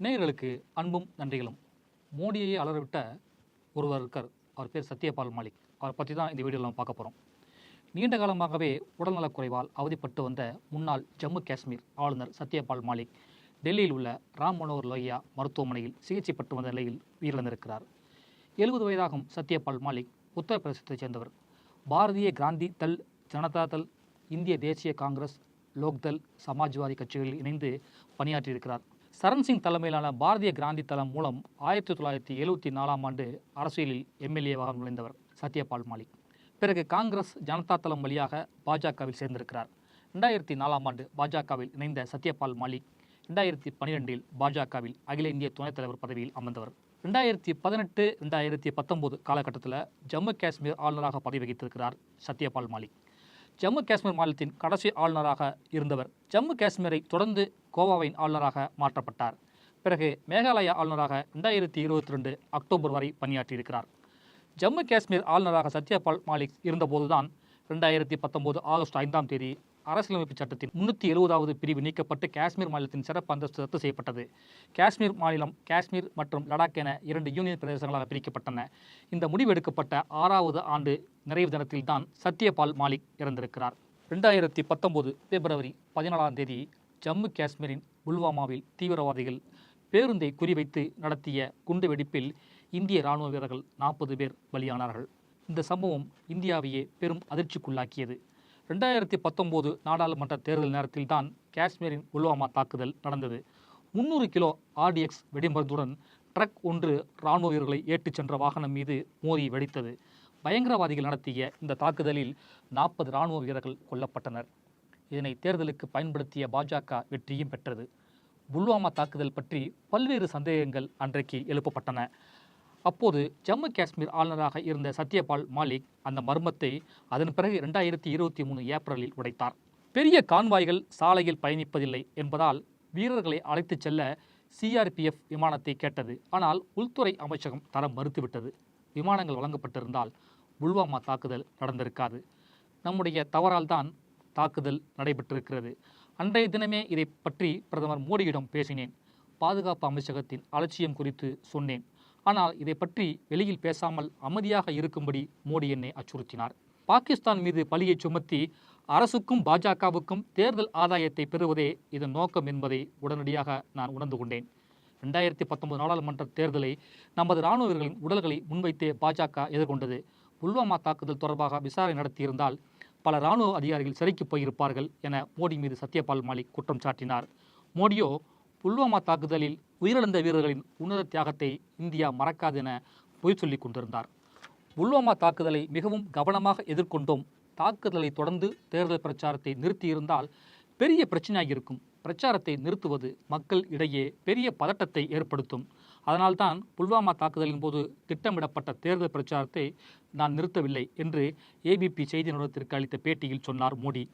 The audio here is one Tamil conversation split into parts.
நேயர்களுக்கு அன்பும் நன்றிகளும். மோடியையே அலறவிட்ட ஒருவர் இருக்கார். அவர் பேர் சத்யபால் மாலிக். அவரை பற்றி தான் இந்த வீடியோவில் நம்ம பார்க்க போகிறோம். நீண்ட காலமாகவே உடல்நலக்குறைவால் அவதிப்பட்டு வந்த முன்னாள் ஜம்மு காஷ்மீர் ஆளுநர் சத்யபால் மாலிக் டெல்லியில் உள்ள ராம் மனோகர் லோகியா மருத்துவமனையில் சிகிச்சை பெற்று வந்த நிலையில் உயிரிழந்திருக்கிறார். 70 வயதாகும் சத்யபால் மாலிக் உத்தரப்பிரதேசத்தைச் சேர்ந்தவர். பாரதிய கிராந்தி தள், ஜனதா தள், இந்திய தேசிய காங்கிரஸ், லோக்தள், சமாஜ்வாதி கட்சிகளில் இணைந்து பணியாற்றியிருக்கிறார். சரண் சிங் தலைமையிலான பாரதிய கிராந்தி தளம் மூலம் 1974ஆம் ஆண்டு அரசியலில் எம்எல்ஏவாக நுழைந்தவர் சத்யபால் மாலிக். பிறகு காங்கிரஸ் ஜனதா தளம் வழியாக பாஜகவில் சேர்ந்திருக்கிறார். 2004ஆம் ஆண்டு பாஜகவில் இணைந்த சத்யபால் மாலிக் 2012இல் பாஜகவில் அகில இந்திய துணைத் தலைவர் பதவியில் அமர்ந்தவர். 2018-2019 காலகட்டத்தில் ஜம்மு காஷ்மீர் ஆளுநராக பதவி வகித்திருக்கிறார் சத்யபால் மாலிக். ஜம்மு காஷ்மீர் மாநிலத்தின் கடைசி ஆளுநராக இருந்தவர். ஜம்மு காஷ்மீரை தொடர்ந்து கோவாவின் ஆளுநராக மாற்றப்பட்டார். பிறகு மேகாலயா ஆளுநராக 2022 அக்டோபர் வரை பணியாற்றியிருக்கிறார். ஜம்மு காஷ்மீர் ஆளுநராக சத்யபால் மாலிக் இருந்தபோதுதான் 2019 ஆகஸ்ட் 5ஆம் தேதி அரசியலமைப்பு சட்டத்தின் 370வது பிரிவு நீக்கப்பட்டு காஷ்மீர் மாநிலத்தின் சிறப்பு அந்தஸ்து ரத்து செய்யப்பட்டது. காஷ்மீர் மாநிலம் காஷ்மீர் மற்றும் லடாக் என 2 யூனியன் பிரதேசங்களாக பிரிக்கப்பட்டன. இந்த முடிவு எடுக்கப்பட்ட 6வது ஆண்டு நிறைவு தினத்தில் தான் சத்யபால் மாலிக் இறந்திருக்கிறார். 2019 பிப்ரவரி 14ஆம் தேதி ஜம்மு காஷ்மீரின் புல்வாமாவில் தீவிரவாதிகள் பேருந்தை குறிவைத்து நடத்திய குண்டுவெடிப்பில் இந்திய இராணுவ வீரர்கள் 40 பேர் பலியானார்கள். இந்த சம்பவம் இந்தியாவையே பெரும் அதிர்ச்சிக்குள்ளாக்கியது. 2019 நாடாளுமன்ற தேர்தல் நேரத்தில் தான் காஷ்மீரின் புல்வாமா தாக்குதல் நடந்தது. 300 கிலோ RDX வெடிமருந்துடன் ட்ரக் ஒன்று இராணுவ வீரர்களை ஏற்றிச் சென்ற வாகனம் மீது மோதி வெடித்தது. பயங்கரவாதிகள் நடத்திய இந்த தாக்குதலில் 40 இராணுவ வீரர்கள் கொல்லப்பட்டனர். இதனை தேர்தலுக்கு பயன்படுத்திய பாஜக வெற்றியும் பெற்றது. புல்வாமா தாக்குதல் பற்றி பல்வேறு சந்தேகங்கள் அன்றைக்கு எழுப்பப்பட்டன. அப்போது ஜம்மு காஷ்மீர் ஆளுநராக இருந்த சத்யபால் மாலிக் அந்த மர்மத்தை அதன் பிறகு 2023 ஏப்ரலில் உடைத்தார். பெரிய கான்வாய்கள் சாலையில் பயணிப்பதில்லை என்பதால் வீரர்களை அழைத்துச் செல்ல CRPF விமானத்தை கேட்டது. ஆனால் உள்துறை அமைச்சகம் தர மறுத்துவிட்டது. விமானங்கள் வழங்கப்பட்டிருந்தால் புல்வாமா தாக்குதல் நடந்திருக்காது. நம்முடைய தவறால் தான் தாக்குதல் நடைபெற்றிருக்கிறது. அன்றைய தினமே இதை பற்றி பிரதமர் மோடியிடம் பேசினேன். பாதுகாப்பு அமைச்சகத்தின் அலட்சியம் குறித்து சொன்னேன். ஆனால் இதை பற்றி வெளியில் பேசாமல் அமைதியாக இருக்கும்படி மோடி என்னை அச்சுறுத்தினார். பாகிஸ்தான் மீது பழியை சுமத்தி அரசுக்கும் பாஜகவுக்கும் தேர்தல் ஆதாயத்தை பெறுவதே இதன் நோக்கம் என்பதை உடனடியாக நான் உணர்ந்து கொண்டேன். 2019 நாடாளுமன்ற தேர்தலை நமது இராணுவர்களின் உடல்களை முன்வைத்தே பாஜக எதிர்கொண்டது. புல்வாமா தாக்குதல் தொடர்பாக விசாரணை நடத்தியிருந்தால் பல இராணுவ அதிகாரிகள் சிறைக்கு போயிருப்பார்கள் என மோடி மீது சத்யபால் மாலிக் குற்றம் சாட்டினார். மோடியோ புல்வாமா தாக்குதலில் உயிரிழந்த வீரர்களின் உன்னத தியாகத்தை இந்தியா மறக்காது என பொய் சொல்லிக் கொண்டிருந்தார். புல்வாமா தாக்குதலை மிகவும் கவனமாக எதிர்கொண்டோம். தாக்குதலை தொடர்ந்து தேர்தல் பிரச்சாரத்தை நிறுத்தியிருந்தால் பெரிய பிரச்சனையாகியிருக்கும். பிரச்சாரத்தை நிறுத்துவது மக்கள் இடையே பெரிய பதட்டத்தை ஏற்படுத்தும். அதனால்தான் புல்வாமா தாக்குதலின் போது திட்டமிடப்பட்ட தேர்தல் பிரச்சாரத்தை நான் நிறுத்தவில்லை என்று ABP செய்தி நிறுவனத்திற்கு அளித்த பேட்டியில் சொன்னார் மோடி.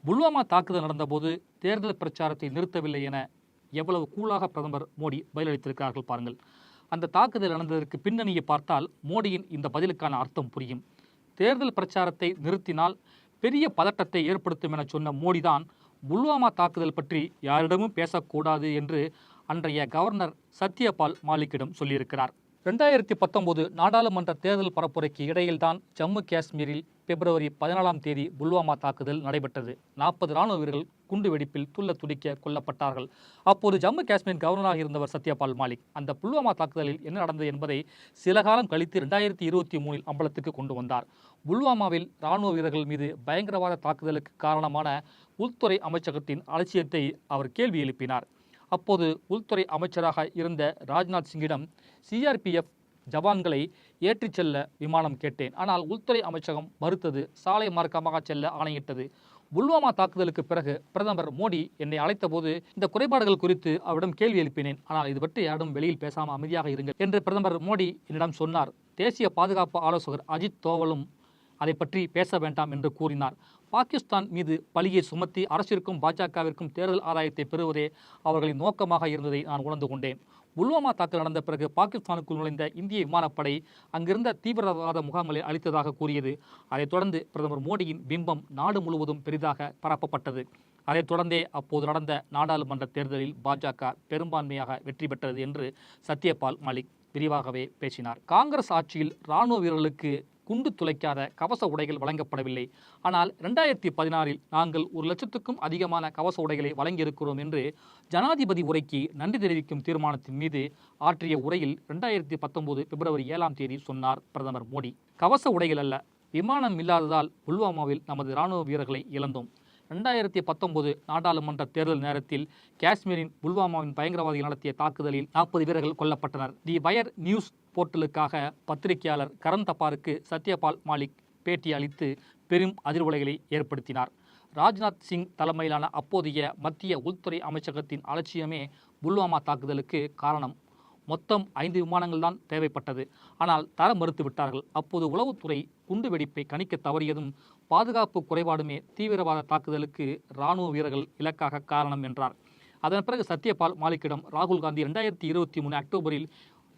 புல்வாமா தாக்குதல் நடந்தபோது தேர்தல் பிரச்சாரத்தை நிறுத்தவில்லை என எவ்வளவு கூலாக பிரதமர் மோடி பதிலளித்திருக்கிறார்கள் பாருங்கள். அந்த தாக்குதல் நடந்ததற்கு பின்னணியை பார்த்தால் மோடியின் இந்த பதிலுக்கான அர்த்தம் புரியும். தேர்தல் பிரச்சாரத்தை நிறுத்தினால் பெரிய பதட்டத்தை ஏற்படுத்தும் என சொன்ன மோடிதான் புல்வாமா தாக்குதல் பற்றி யாரிடமும் பேசக்கூடாது என்று அன்றைய கவர்னர் சத்யபால் மாலிக்கிடம் சொல்லியிருக்கிறார். 2019 நாடாளுமன்ற தேர்தல் பரப்புரைக்கு இடையில்தான் ஜம்மு காஷ்மீரில் பிப்ரவரி 14ஆம் தேதி புல்வாமா தாக்குதல் நடைபெற்றது. 40 இராணுவ வீரர்கள் குண்டு வெடிப்பில் துள்ள துடிக்க கொல்லப்பட்டார்கள். அப்போது ஜம்மு காஷ்மீர் கவர்னராக இருந்தவர் சத்யபால் மாலிக். அந்த புல்வாமா தாக்குதலில் என்ன நடந்தது என்பதை சில காலம் கழித்து 2023 அம்பலத்துக்கு கொண்டு வந்தார். புல்வாமாவில் இராணுவ வீரர்கள் மீது பயங்கரவாத தாக்குதலுக்கு காரணமான உள்துறை அமைச்சகத்தின் அலட்சியத்தை அவர் கேள்வி எழுப்பினார். அப்போது உள்துறை அமைச்சராக இருந்த ராஜ்நாத் சிங்கிடம் CRPF ஜவான்களை ஏற்றிச் செல்ல விமானம் கேட்டேன். ஆனால் உள்துறை அமைச்சகம் மறுத்தது. சாலை மார்க்கமாக செல்ல ஆணையிட்டது. புல்வாமா தாக்குதலுக்கு பிறகு பிரதமர் மோடி என்னை அழைத்தபோது இந்த குறைபாடுகள் குறித்து அவரிடம் கேள்வி எழுப்பினேன். ஆனால் இது பற்றி யாரும் வெளியில் பேசாமல் அமைதியாக இருங்கள் என்று பிரதமர் மோடி என்னிடம் சொன்னார். தேசிய பாதுகாப்பு ஆலோசகர் அஜித் தோவலும் அதை பற்றி பேச வேண்டாம் என்று கூறினார். பாகிஸ்தான் மீது பழியை சுமத்தி அரசிற்கும் பாஜகவிற்கும் தேர்தல் ஆதாயத்தை பெறுவதே அவர்களின் நோக்கமாக இருந்ததை நான் உணர்ந்து கொண்டேன். புல்வாமா தாக்குதல் நடந்த பிறகு பாகிஸ்தானுக்குள் நுழைந்த இந்திய விமானப்படை அங்கிருந்த தீவிரவாத முகாம்களை அளித்ததாக கூறியது. அதைத் தொடர்ந்து பிரதமர் மோடியின் பிம்பம் நாடு முழுவதும் பெரிதாக பரப்பப்பட்டது. அதைத் தொடர்ந்தே அப்போது நடந்த நாடாளுமன்ற தேர்தலில் பாஜக பெரும்பான்மையாக வெற்றி பெற்றது என்று சத்யபால் மாலிக் விரிவாகவே பேசினார். காங்கிரஸ் ஆட்சியில் இராணுவ வீரர்களுக்கு குண்டு துளைக்காத கவச உடைகள் வழங்கப்படவில்லை. ஆனால் 2016 நாங்கள் 1,00,000க்கும் அதிகமான கவச உடைகளை வழங்கியிருக்கிறோம் என்று ஜனாதிபதி உரைக்கு நன்றி தெரிவிக்கும் தீர்மானத்தின் மீது ஆற்றிய உரையில் 2019 பிப்ரவரி 7ஆம் தேதி சொன்னார் பிரதமர் மோடி. கவச உடைகள் அல்ல, விமானம் இல்லாததால் புல்வாமாவில் நமது இராணுவ வீரர்களை இழந்தோம். 2019 நாடாளுமன்ற தேர்தல் நேரத்தில் காஷ்மீரின் புல்வாமாவின் பயங்கரவாதிகள் நடத்திய தாக்குதலில் 40 வீரர்கள் கொல்லப்பட்டனர். தி வயர் நியூஸ் போர்ட்டலுக்காக பத்திரிகையாளர் கரண் தப்பாருக்கு சத்யபால் மாலிக் பேட்டி அளித்து பெரும் அதிர்வலைகளை ஏற்படுத்தினார். ராஜ்நாத் சிங் தலைமையிலான அப்போதைய மத்திய உள்துறை அமைச்சகத்தின் அலட்சியமே புல்வாமா தாக்குதலுக்கு காரணம். மொத்தம் 5 விமானங்கள் தான் தேவைப்பட்டது. ஆனால் தர மறுத்து விட்டார்கள். அப்போது உளவுத்துறை குண்டுவெடிப்பை கணிக்க தவறியதும் பாதுகாப்பு குறைபாடுமே தீவிரவாத தாக்குதலுக்கு இராணுவ வீரர்கள் இலக்காக காரணம் என்றார். அதன் பிறகு சத்யபால் மாலிக்கிடம் ராகுல் காந்தி 2023 அக்டோபரில்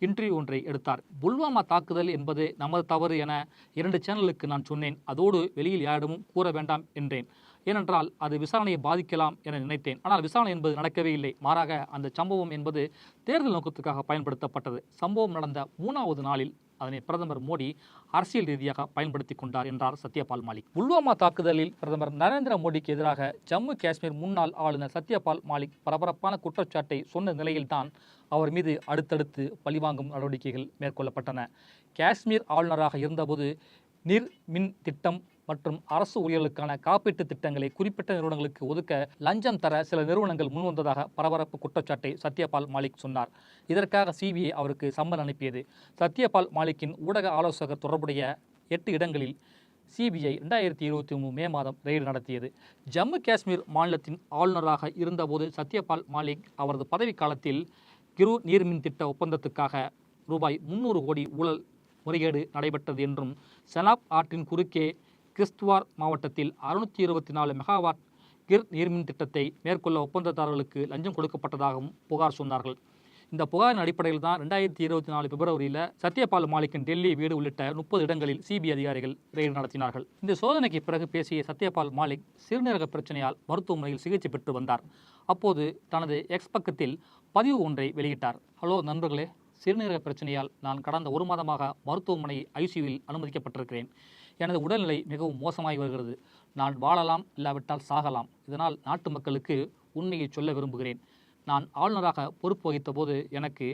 இன்டர்வியூ ஒன்றை எடுத்தார். புல்வாமா தாக்குதல் என்பது நமது தவறு என 2 சேனலுக்கு நான் சொன்னேன். அதோடு வெளியில் யாரிடமும் கூற வேண்டாம் என்றேன். ஏனென்றால் அது விசாரணையை பாதிக்கலாம் என நினைத்தேன். ஆனால் விசாரணை என்பது நடக்கவே இல்லை. மாறாக அந்த சம்பவம் என்பது தேர்தல் நோக்கத்துக்காக பயன்படுத்தப்பட்டது. சம்பவம் நடந்த 3வது நாளில் அதனை பிரதமர் மோடி அரசியல் ரீதியாக பயன்படுத்தி கொண்டார் என்றார் சத்யபால் மாலிக். புல்வாமா தாக்குதலில் பிரதமர் நரேந்திர மோடிக்கு எதிராக ஜம்மு காஷ்மீர் முன்னாள் ஆளுநர் சத்யபால் மாலிக் பரபரப்பான குற்றச்சாட்டை சொன்ன நிலையில்தான் அவர் மீது அடுத்தடுத்து பழிவாங்கும் நடவடிக்கைகள் மேற்கொள்ளப்பட்டன. காஷ்மீர் ஆளுநராக இருந்தபோது நீர் மின் திட்டம் மற்றும் அரசு ஊழியர்களுக்கான காப்பீட்டு திட்டங்களை குறிப்பிட்ட நிறுவனங்களுக்கு ஒதுக்க லஞ்சம் தர சில நிறுவனங்கள் முன்வந்ததாக பரபரப்பு குற்றச்சாட்டை சத்யபால் மாலிக் சொன்னார். இதற்காக சிபிஐ அவருக்கு சம்மன் அனுப்பியது. சத்யபால் மாலிக்கின் ஊடக ஆலோசகர் தொடர்புடைய 8 இடங்களில் சிபிஐ 2023 மே மாதம் ரெய்டு நடத்தியது. ஜம்மு காஷ்மீர் மாநிலத்தின் ஆளுநராக இருந்தபோது சத்யபால் மாலிக் அவரது பதவிக்காலத்தில் கிரு நீர்மின் திட்ட ஒப்பந்தத்துக்காக ரூபாய் 300 கோடி ஊழல் முறைகேடு நடைபெற்றது என்றும் செனாப் ஆற்றின் குறுக்கே கிஸ்த்வார் மாவட்டத்தில் 624 மெகாவாட் கிர் நீர்மின் திட்டத்தை மேற்கொள்ள ஒப்பந்ததாரர்களுக்கு லஞ்சம் கொடுக்கப்பட்டதாகவும் புகார் சொன்னார்கள். இந்த புகாரின் அடிப்படையில் தான் 2024 பிப்ரவரியில் சத்யபால் மாலிக்கின் டெல்லி வீடு உள்ளிட்ட 30 இடங்களில் சிபிஐ அதிகாரிகள் ரெய்டு நடத்தினார்கள். இந்த சோதனைக்கு பிறகு பேசிய சத்யபால் மாலிக் சிறுநீரக பிரச்சனையால் மருத்துவமனையில் சிகிச்சை பெற்று வந்தார். அப்போது தனது எக்ஸ் பக்கத்தில் பதிவு ஒன்றை வெளியிட்டார். ஹலோ நண்பர்களே, சிறுநீரக பிரச்சனையால் நான் கடந்த 1 மாதமாக மருத்துவமனை ஐசியூவில் அனுமதிக்கப்பட்டிருக்கிறேன். எனது உடல்நிலை மிகவும் மோசமாகி வருகிறது. நான் வாழலாம், இல்லாவிட்டால் சாகலாம். இதனால் நாட்டு மக்களுக்கு உண்மையை சொல்ல விரும்புகிறேன். நான் ஆளுநராக பொறுப்பு வகித்த போது எனக்கு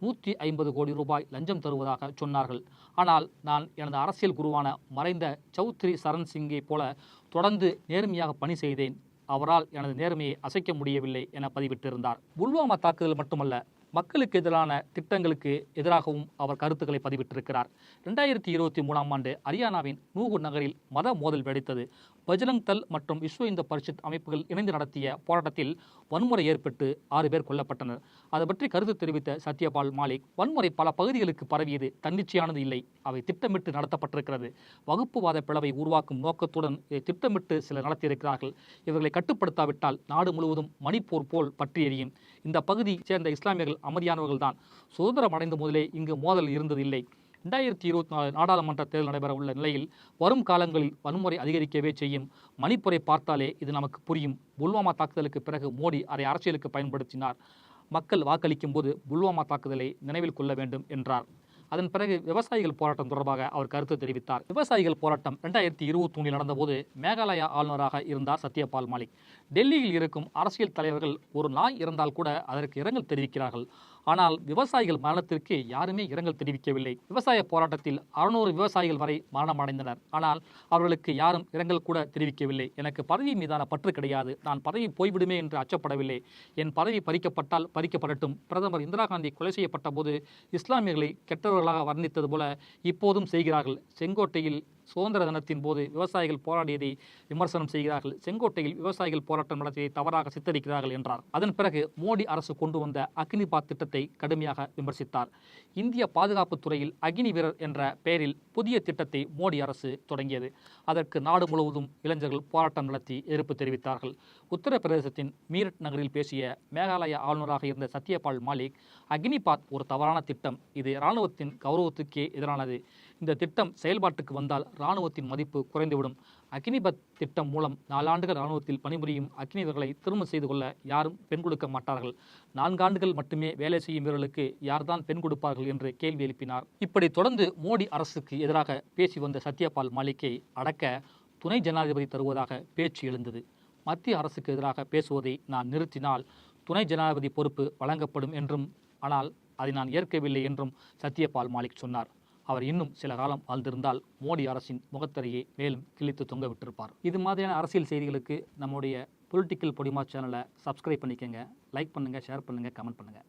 150 கோடி ரூபாய் லஞ்சம் தருவதாக சொன்னார்கள். ஆனால் நான் எனது அரசியல் குருவான மறைந்த சௌத்ரி சரண் சிங்கை போல தொடர்ந்து நேர்மையாக பணி செய்தேன். அவரால் எனது நேர்மையை அசைக்க முடியவில்லை என பதிவிட்டிருந்தார். புல்வாமா தாக்குதல் மட்டுமல்ல, மக்களுக்கு எதிரான திட்டங்களுக்கு எதிராகவும் அவர் கருத்துக்களை பதிவிட்டிருக்கிறார். 2023ஆம் ஆண்டு ஹரியானாவின் நூகு நகரில் மத மோதல் வெடித்தது. பஜ்ரங் தள் மற்றும் விஸ்வ இந்து பரிஷத் அமைப்புகள் இணைந்து நடத்திய போராட்டத்தில் வன்முறை ஏற்பட்டு 6 பேர் கொல்லப்பட்டனர். அது பற்றி கருத்து தெரிவித்த சத்யபால் மாலிக், வன்முறை பல பகுதிகளுக்கு பரவியது தன்னிச்சையானது இல்லை, அவை திட்டமிட்டு நடத்தப்பட்டிருக்கிறது. வகுப்புவாத பிளவை உருவாக்கும் நோக்கத்துடன் இதை திட்டமிட்டு சிலர் நடத்தியிருக்கிறார்கள். இவர்களை கட்டுப்படுத்தாவிட்டால் நாடு முழுவதும் மணிப்போர் போல் பற்றி எரியும். இந்த பகுதியை சேர்ந்த இஸ்லாமியர்கள் அமைதியானவர்கள் தான். சுதந்திரம் அடைந்த முதலே இங்கு மோதல் இருந்ததில்லை. 2024 நாடாளுமன்ற தேர்தல் நடைபெற உள்ள நிலையில் வரும் காலங்களில் வன்முறை அதிகரிக்கவே செய்யும். மணிப்பூரை பார்த்தாலே இது நமக்கு புரியும். புல்வாமா தாக்குதலுக்கு பிறகு மோடி அதை அரசியலுக்கு பயன்படுத்தினார். மக்கள் வாக்களிக்கும் போது புல்வாமா தாக்குதலை நினைவில் கொள்ள வேண்டும் என்றார். அதன் பிறகு விவசாயிகள் போராட்டம் தொடர்பாக அவர் கருத்து தெரிவித்தார். விவசாயிகள் போராட்டம் 2023 நடந்தபோது மேகாலயா ஆளுநராக இருந்தார் சத்யபால் மாலிக். டெல்லியில் இருக்கும் அரசியல் தலைவர்கள் ஒரு நாய் இறந்தால் கூட அதற்கு இரங்கல் தெரிவிக்கிறார்கள். ஆனால் விவசாயிகள் மரணத்திற்கு யாருமே இரங்கல் தெரிவிக்கவில்லை. விவசாய போராட்டத்தில் 600 விவசாயிகள் வரை மரணமடைந்தனர். ஆனால் அவர்களுக்கு யாரும் இரங்கல் கூட தெரிவிக்கவில்லை. எனக்கு பதவி மீதான பற்று கிடையாது. நான் பதவி போய்விடுமே என்று அச்சப்படவில்லை. என் பதவி பறிக்கப்பட்டால் பறிக்கப்படட்டும். பிரதமர் இந்திரா காந்தி கொலை செய்யப்பட்ட போது இஸ்லாமியர்களை கெட்டவர்களாக வர்ணித்தது போல இப்போதும் செய்கிறார்கள். செங்கோட்டையில் சுதந்திர தினத்தின் போது விவசாயிகள் போராடியதை விமர்சனம் செய்கிறார்கள். செங்கோட்டையில் விவசாயிகள் போராட்டம் நடத்தியதை தவறாக சித்தரிக்கிறார்கள் என்றார். அதன் பிறகு மோடி அரசு கொண்டு வந்த அக்னிபாத் திட்டத்தை கடுமையாக விமர்சித்தார். இந்திய பாதுகாப்பு துறையில் அக்னி வீரர் என்ற பெயரில் புதிய திட்டத்தை மோடி அரசு தொடங்கியது. அதற்கு நாடு முழுவதும் இளைஞர்கள் போராட்டம் நடத்தி எதிர்ப்பு தெரிவித்தார்கள். உத்தரப்பிரதேசத்தின் மீரட் நகரில் பேசிய மேகாலயா ஆளுநராக இருந்த சத்யபால் மாலிக், அக்னிபாத் ஒரு தவறான திட்டம். இது இராணுவத்தின் கௌரவத்துக்கே எதிரானது. இந்த திட்டம் செயல்பாட்டுக்கு வந்தால் இராணுவத்தின் மதிப்பு குறைந்துவிடும். அக்னிபத் திட்டம் மூலம் 4 ஆண்டுகள் இராணுவத்தில் பணிபுரியும் அக்னிவர்களை திருமணம் செய்து கொள்ள யாரும் பெண் கொடுக்க மாட்டார்கள். 4 ஆண்டுகள் மட்டுமே வேலை செய்யும் வீரர்களுக்கு யார்தான் பெண் கொடுப்பார்கள் என்று கேள்வி எழுப்பினார். இப்படி தொடர்ந்து மோடி அரசுக்கு எதிராக பேசி வந்த சத்யபால் மாலிக்கை அடக்க துணை ஜனாதிபதி தருவதாக பேச்சு எழுந்தது. மத்திய அரசுக்கு எதிராக பேசுவதை நான் நிறுத்தினால் துணை ஜனாதிபதி பொறுப்பு வழங்கப்படும் என்றும், ஆனால் அதை நான் ஏற்கவில்லை என்றும் சத்யபால் மாலிக் சொன்னார். அவர் இன்னும் சில காலம் வாழ்ந்திருந்தால் மோடி அரசின் முகத்திரையை மேலும் கிழித்து தொங்க விட்டிருப்பார். இது மாதிரியான அரசியல் செய்திகளுக்கு நம்முடைய பொலிட்டிக்கல் பொடிமா சேனலை சப்ஸ்கிரைப் பண்ணிக்கங்க. லைக் பண்ணுங்கள், ஷேர் பண்ணுங்கள், கமெண்ட் பண்ணுங்கள்.